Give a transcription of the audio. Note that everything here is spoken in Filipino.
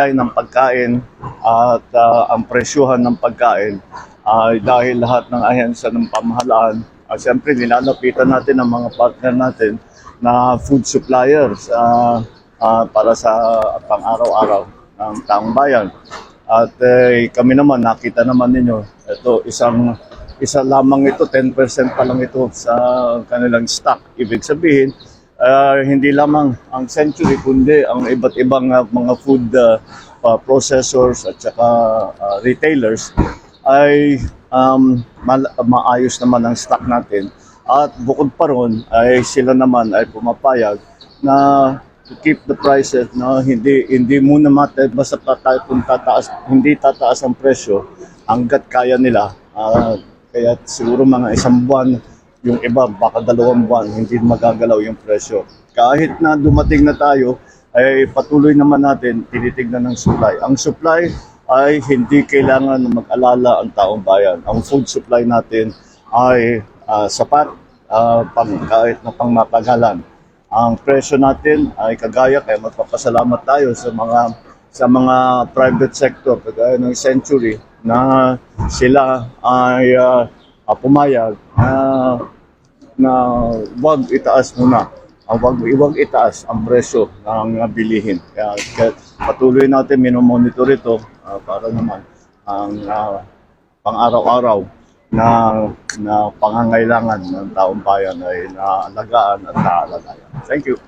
ng pagkain at ang presyuhan ng pagkain ay dahil lahat ng ahensya ng pamahalaan, siyempre nilalapitan natin ang mga partner natin na food suppliers para sa pang-araw-araw ng taong bayan. At kami naman, nakita naman ninyo, ito isa lamang ito, 10% pa lang ito sa kanilang stock. Ibig sabihin, hindi lamang ang Century kundi ang iba't ibang mga food processors at saka retailers ay maayos naman ang stock natin. At bukod pa ron ay sila naman ay pumapayag na to keep the prices, no, hindi muna basta hindi tataas ang presyo hangga't kaya nila. Kaya siguro mga isang buwan, yung iba baka 2 buwan hindi magagalaw yung presyo. Kahit na dumating na tayo, ay patuloy naman natin tinitignan ng supply. Ang supply ay hindi kailangan mag-alala ang taong bayan. Ang food supply natin ay sapat kahit na pangmatagalan. Ang presyo natin ay kagaya, kaya magpapasalamat tayo sa mga private sector kagaya ng Century na sila ay pumayag na wag itaas muna. Wag itaas ang presyo ng bilihin. Kaya patuloy natin minomonitor ito para naman ang pang-araw-araw na pangangailangan ng taong bayan ay naalagaan at naaalagayan. Thank you.